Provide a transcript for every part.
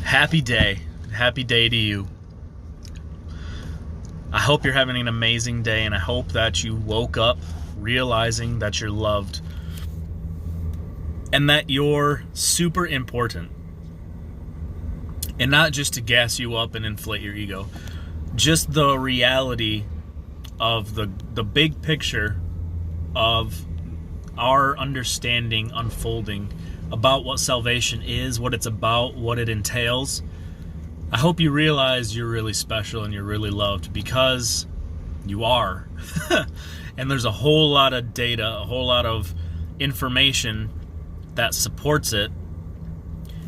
Happy day. Happy day to you. I hope you're having an amazing day, and I hope that you woke up realizing that you're loved and that you're super important. And not just to gas you up and inflate your ego, just the reality of the big picture of our understanding unfolding about what salvation is, what it's about, what it entails. I hope you realize you're really special and you're really loved, because you are. And there's a whole lot of data, a whole lot of information that supports it.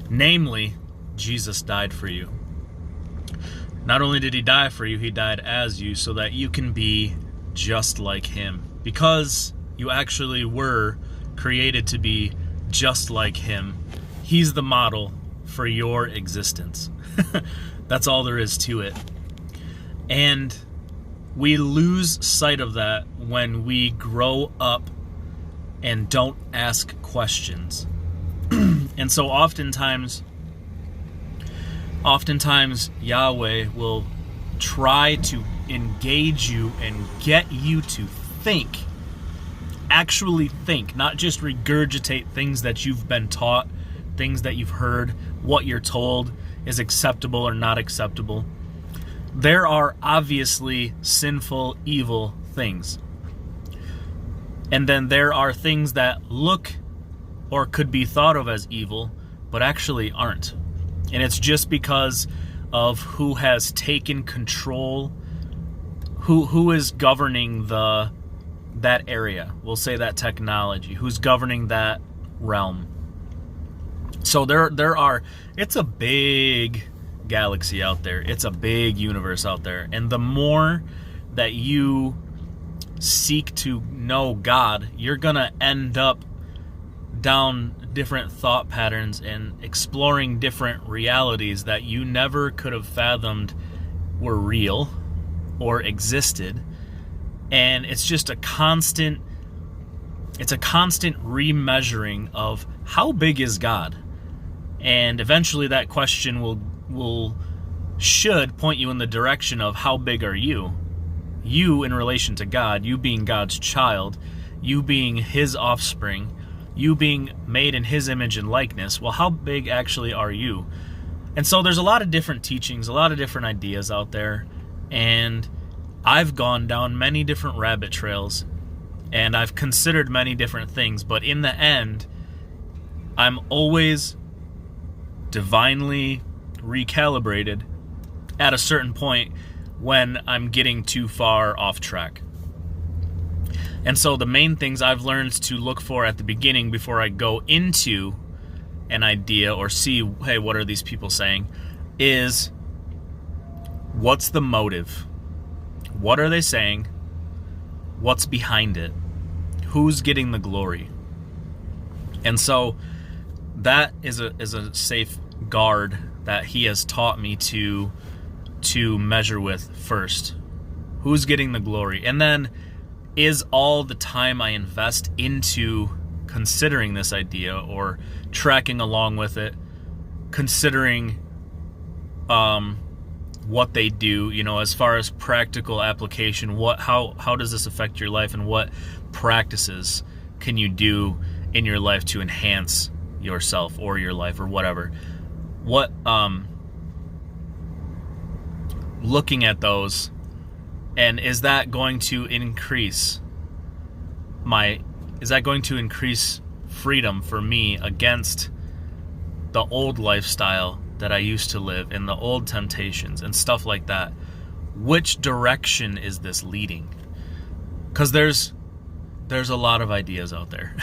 Namely, Jesus died for you. Not only did he die for you, he died as you so that you can be just like him. Because you actually were created to be just like him. He's the model for your existence. That's all there is to it. And we lose sight of that when we grow up and don't ask questions. And so oftentimes Yahweh will try to engage you and get you to think. Actually think, not just regurgitate things that you've been taught, things that you've heard, what you're told is acceptable or not acceptable. There are obviously sinful, evil things. And then there are things that look or could be thought of as evil, but actually aren't. And it's just because of who has taken control, who is governing that area. We'll say that technology, who's governing that realm. So there are, it's a big galaxy out there. It's a big universe out there. And the more that you seek to know God, you're going to end up down different thought patterns and exploring different realities that you never could have fathomed were real or existed. And it's just a constant remeasuring of how big is God? And eventually that question should point you in the direction of how big are you? You in relation to God, you being God's child, you being his offspring, you being made in his image and likeness. Well, how big actually are you? And so there's a lot of different teachings, a lot of different ideas out there, and I've gone down many different rabbit trails, and I've considered many different things, but in the end, I'm always divinely recalibrated at a certain point when I'm getting too far off track. And so the main things I've learned to look for at the beginning before I go into an idea or see, hey, what are these people saying, is what's the motive? What are they saying? What's behind it? Who's getting the glory? And so that is a safe guard that he has taught me to measure with first. Who's getting the glory? And then, is all the time I invest into considering this idea or tracking along with it, considering what they do, as far as practical application, how does this affect your life, and what practices can you do in your life to enhance yourself or your life or whatever? What looking at those, and is that going to increase freedom for me against the old lifestyle that I used to live and the old temptations and stuff like that? Which direction is this leading? Because there's a lot of ideas out there.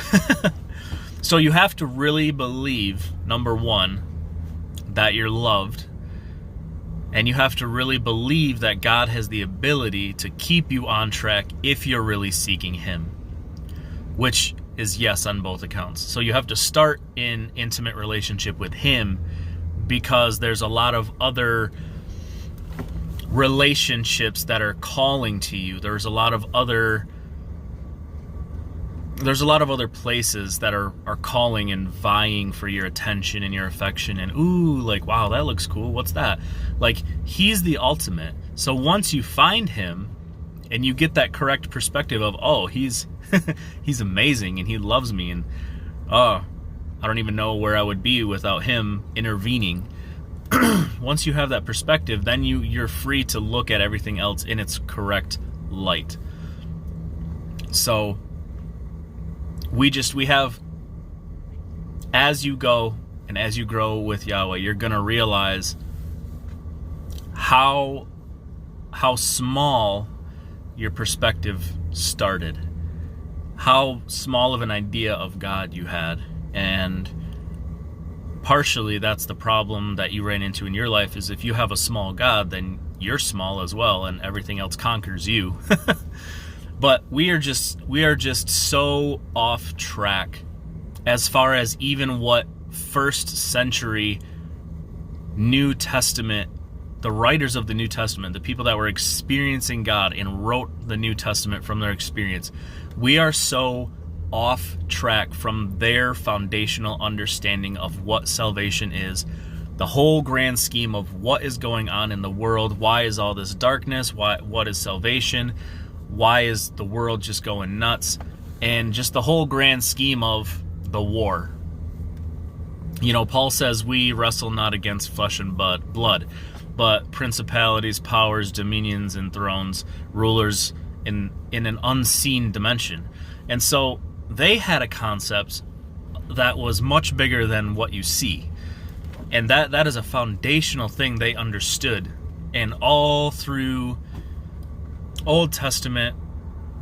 So you have to really believe, number one, that you're loved, and you have to really believe that God has the ability to keep you on track if you're really seeking him, which is yes on both accounts. So you have to start in intimate relationship with him, because there's a lot of other relationships that are calling to you. There's a lot of other there's a lot of other places that are calling and vying for your attention and your affection, and ooh, like, wow, that looks cool, what's that? Like, he's the ultimate. So once you find him and you get that correct perspective of, oh, he's he's amazing and he loves me, and oh, I don't even know where I would be without him intervening. Once you have that perspective, then you're free to look at everything else in its correct light. So we have, as you go and as you grow with Yahweh, you're going to realize how small your perspective started, how small of an idea of God you had. And partially that's the problem that you ran into in your life, is if you have a small God, then you're small as well and everything else conquers you. But we are just so off track as far as even what first century New Testament, the writers of the New Testament, the people that were experiencing God and wrote the New Testament from their experience, we are so off track from their foundational understanding of what salvation is, the whole grand scheme of what is going on in the world. Why is all this darkness? What is salvation? Why is the world just going nuts? And just the whole grand scheme of the war. You know, Paul says we wrestle not against flesh and blood, but principalities, powers, dominions, and thrones, rulers in an unseen dimension. And so they had a concept that was much bigger than what you see. And that is a foundational thing they understood. And all through Old Testament,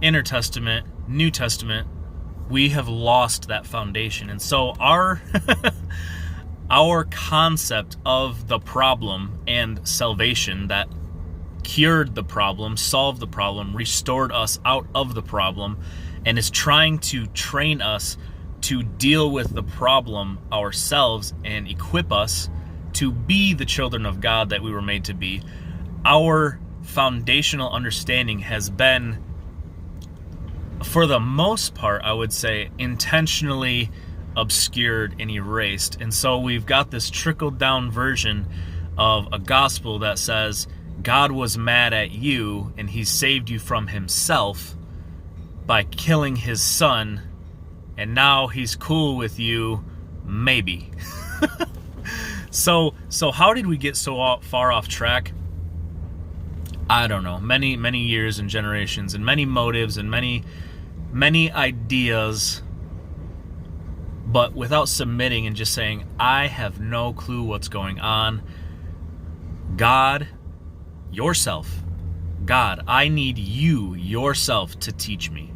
Intertestament, New Testament, we have lost that foundation. And so our our concept of the problem and salvation that cured the problem, solved the problem, restored us out of the problem, and is trying to train us to deal with the problem ourselves and equip us to be the children of God that we were made to be. Our foundational understanding has been, for the most part, I would say, intentionally obscured and erased. And so we've got this trickled down version of a gospel that says God was mad at you and he saved you from himself by killing his son, and now he's cool with you, maybe. So how did we get so far off track? I don't know. Many years and generations and many motives and many ideas, but without submitting and just saying, I have no clue what's going on. God, yourself. God, I need you, yourself, to teach me.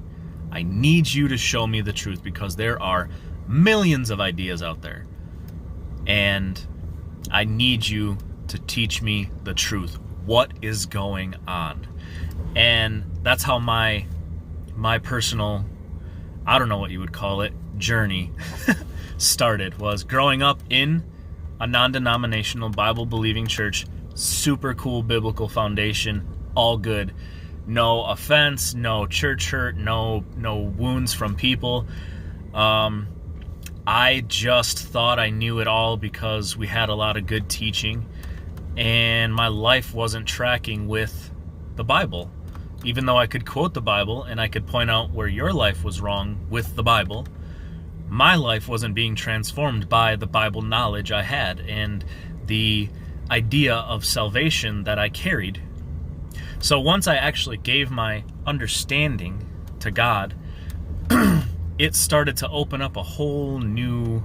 I need you to show me the truth, because there are millions of ideas out there. And I need you to teach me the truth. What is going on? And that's how my personal, I don't know what you would call it, journey started, was growing up in a non-denominational Bible-believing church. Super cool biblical foundation, all good. No offense, no church hurt, no wounds from people. I just thought I knew it all because we had a lot of good teaching, and my life wasn't tracking with the Bible. Even though I could quote the Bible and I could point out where your life was wrong with the Bible, my life wasn't being transformed by the Bible knowledge I had and the idea of salvation that I carried. So once I actually gave my understanding to God, it started to open up a whole new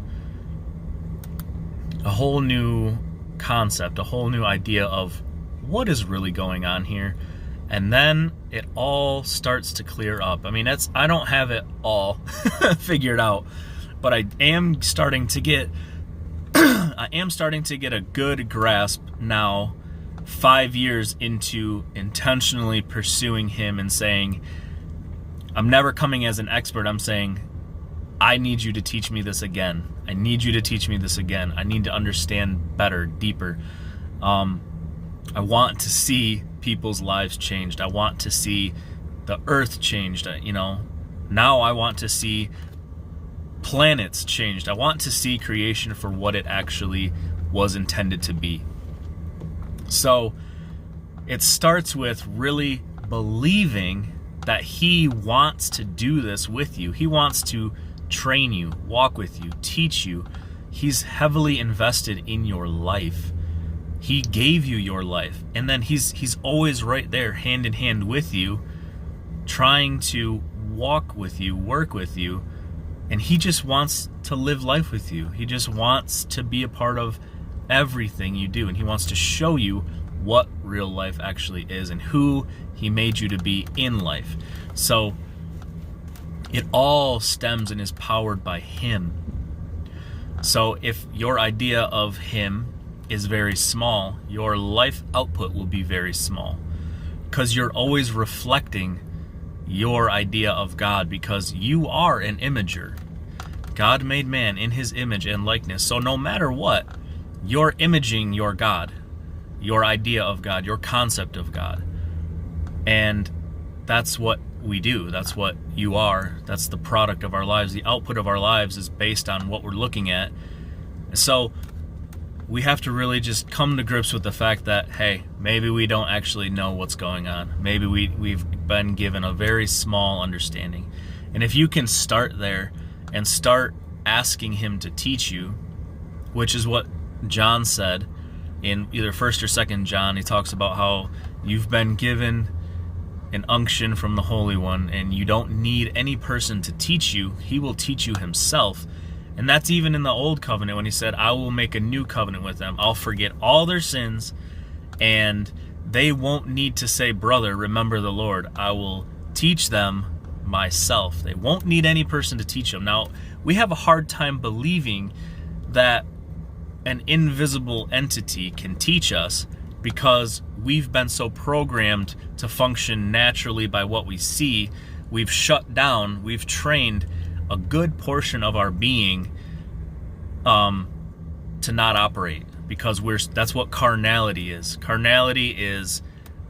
concept, a whole new idea of what is really going on here. And then it all starts to clear up. I mean, I don't have it all figured out, but I am starting to get a good grasp now, 5 years into intentionally pursuing him and saying, I'm never coming as an expert. I'm saying, I need you to teach me this again. I need you to teach me this again. I need to understand better, deeper. I want to see people's lives changed. I want to see the earth changed, Now I want to see planets changed. I want to see creation for what it actually was intended to be. So it starts with really believing that he wants to do this with you. He wants to train you, walk with you, teach you. He's heavily invested in your life. He gave you your life, and then he's always right there, hand in hand with you, trying to walk with you, work with you, and he just wants to live life with you. He just wants to be a part of everything you do, and he wants to show you what real life actually is and who he made you to be in life. So it all stems and is powered by him. So if your idea of him is very small, your life output will be very small, because you're always reflecting your idea of God, because you are an imager. God made man in his image and likeness. So no matter what, you're imaging your God, your idea of God, your concept of God. And that's what we do. That's what you are. That's the product of our lives. The output of our lives is based on what we're looking at. So we have to really just come to grips with the fact that, hey, maybe we don't actually know what's going on. Maybe we've been given a very small understanding. And if you can start there and start asking him to teach you, which is what John said in either 1st or 2nd John, he talks about how you've been given an unction from the Holy One, and you don't need any person to teach you. He will teach you himself. And that's even in the Old Covenant when he said, I will make a new covenant with them. I'll forget all their sins, and they won't need to say, brother, remember the Lord. I will teach them myself. They won't need any person to teach them. Now, we have a hard time believing that an invisible entity can teach us, because we've been so programmed to function naturally by what we see. We've shut down, we've trained a good portion of our being to not operate, because that's what carnality is. Carnality is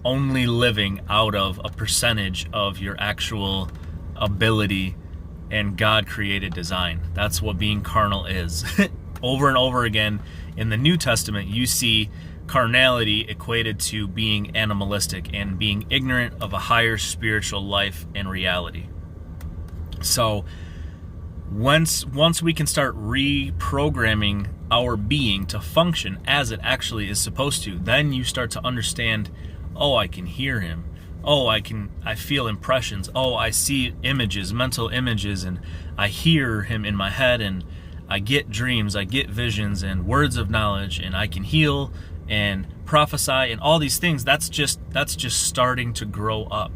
only living out of a percentage of your actual ability and God created design. That's what being carnal is. Over and over again in the New Testament, you see carnality equated to being animalistic and being ignorant of a higher spiritual life and reality. So once we can start reprogramming our being to function as it actually is supposed to, then you start to understand, oh, I can hear him. Oh, I feel impressions. Oh, I see images, mental images, and I hear him in my head, and I get dreams, I get visions and words of knowledge, and I can heal and prophesy and all these things. That's just starting to grow up.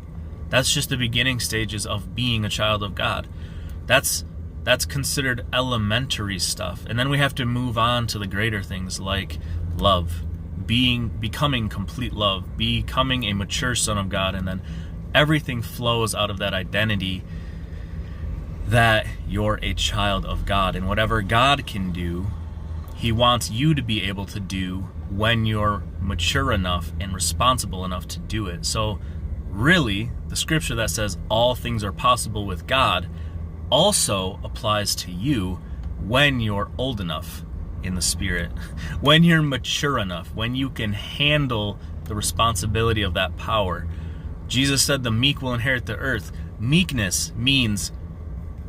That's just the beginning stages of being a child of God. That's considered elementary stuff. And then we have to move on to the greater things like love, becoming complete love, becoming a mature son of God, and then everything flows out of that identity that you're a child of God. And whatever God can do, he wants you to be able to do when you're mature enough and responsible enough to do it. So really, the scripture that says all things are possible with God also applies to you when you're old enough in the spirit, when you're mature enough, when you can handle the responsibility of that power. Jesus said the meek will inherit the earth. Meekness means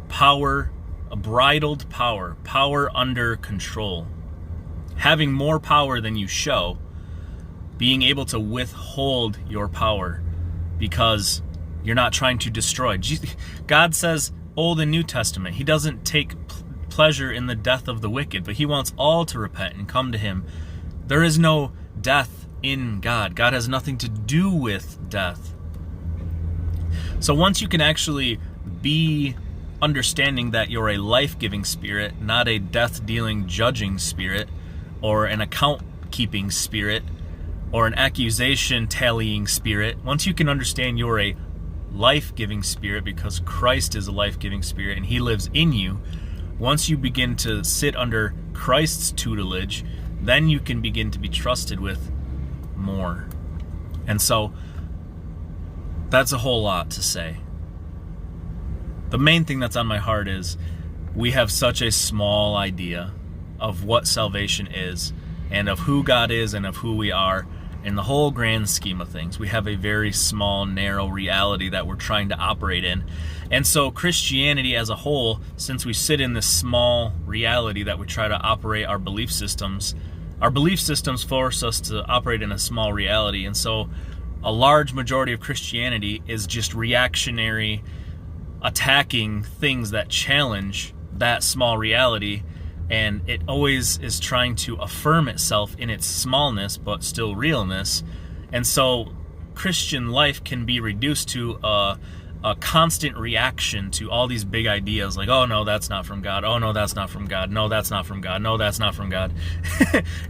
power, a bridled power, power under control. Having more power than you show, being able to withhold your power because you're not trying to destroy. God says, Old and New Testament, he doesn't take pleasure in the death of the wicked, but he wants all to repent and come to him. There is no death in God. God has nothing to do with death. So once you can actually be understanding that you're a life-giving spirit, not a death-dealing, judging spirit, or an account-keeping spirit, or an accusation-tallying spirit, once you can understand you're a life-giving spirit because Christ is a life-giving spirit and he lives in you, once you begin to sit under Christ's tutelage, then you can begin to be trusted with more. And so that's a whole lot to say. the main thing that's on my heart is we have such a small idea of what salvation is and of who God is and of who we are. In the whole grand scheme of things, we have a very small, narrow reality that we're trying to operate in. And so Christianity as a whole, since we sit in this small reality that we try to operate our belief systems force us to operate in a small reality. And so a large majority of Christianity is just reactionary, attacking things that challenge that small reality. And it always is trying to affirm itself in its smallness, but still realness. And so Christian life can be reduced to a constant reaction to all these big ideas like, oh no, that's not from God. Oh no, that's not from God. No, that's not from God. No, that's not from God.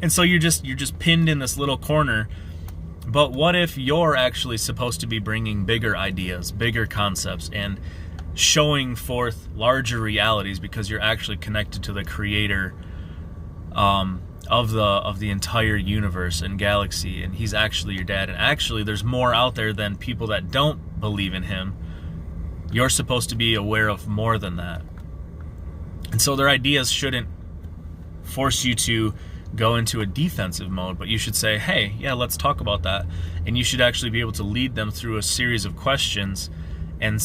And so you're just pinned in this little corner. But what if you're actually supposed to be bringing bigger ideas, bigger concepts, and showing forth larger realities because you're actually connected to the creator of the entire universe and galaxy, and he's actually your dad. And actually there's more out there than people that don't believe in him. You're supposed to be aware of more than that. And so their ideas shouldn't force you to go into a defensive mode, but you should say, hey, yeah, let's talk about that. And you should actually be able to lead them through a series of questions and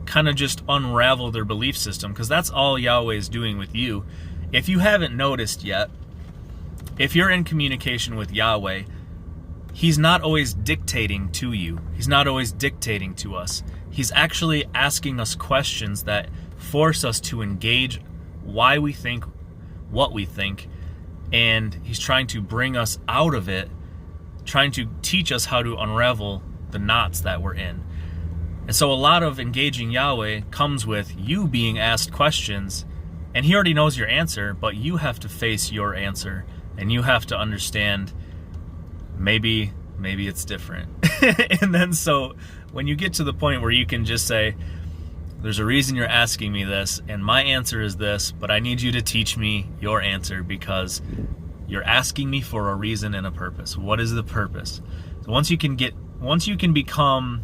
kind of just unravel their belief system, because that's all Yahweh is doing with you. If you haven't noticed yet, if you're in communication with Yahweh, he's not always dictating to you. He's not always dictating to us. He's actually asking us questions that force us to engage why we think what we think, and he's trying to bring us out of it, trying to teach us how to unravel the knots that we're in. And so a lot of engaging Yahweh comes with you being asked questions, and he already knows your answer, but you have to face your answer, and you have to understand maybe it's different. And then so when you get to the point where you can just say, there's a reason you're asking me this, and my answer is this, but I need you to teach me your answer because you're asking me for a reason and a purpose. What is the purpose? So once you can become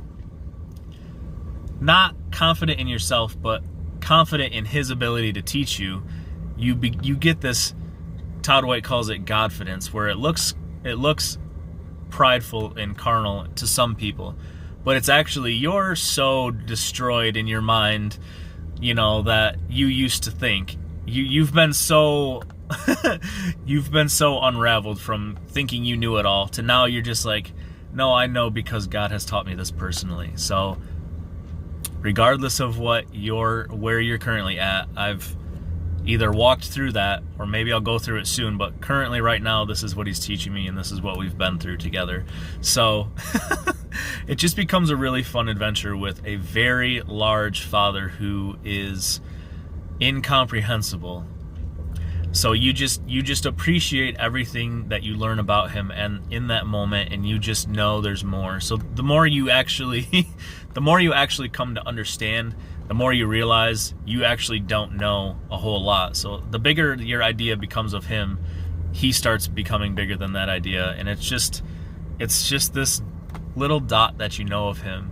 not confident in yourself, but confident in his ability to teach you, you get this, Todd White calls it Godfidence, where it looks prideful and carnal to some people, but it's actually, you're so destroyed in your mind, that you used to think. You've been so you've been so unraveled from thinking you knew it all to now you're just like, no, I know because God has taught me this personally. So regardless of where you're currently at, I've either walked through that or maybe I'll go through it soon, but currently right now this is what he's teaching me and this is what we've been through together. So it just becomes a really fun adventure with a very large Father who is incomprehensible. So you just appreciate everything that you learn about him and in that moment, and you just know there's more. So the more you actually come to understand, the more you realize you actually don't know a whole lot. So the bigger your idea becomes of him, he starts becoming bigger than that idea, and it's just this little dot that you know of him.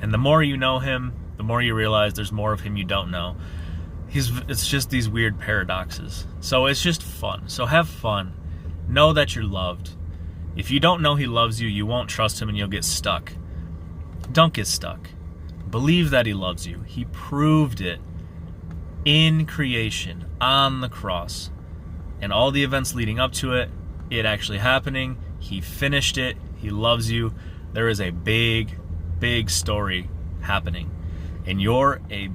And the more you know him, the more you realize there's more of him you don't know. It's just these weird paradoxes. So it's just fun. So have fun. Know that you're loved. If you don't know he loves you, you won't trust him and you'll get stuck. Don't get stuck. Believe that he loves you. He proved it in creation, on the cross, and all the events leading up to it, it actually happening. He finished it. He loves you. There is a big, big story happening, and you're a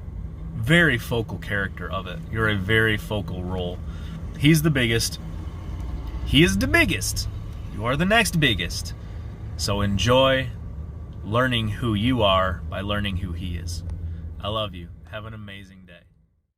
very focal character of it. You're a very focal role. He's the biggest. He is the biggest. You are the next biggest. So enjoy learning who you are by learning who he is. I love you. Have an amazing day.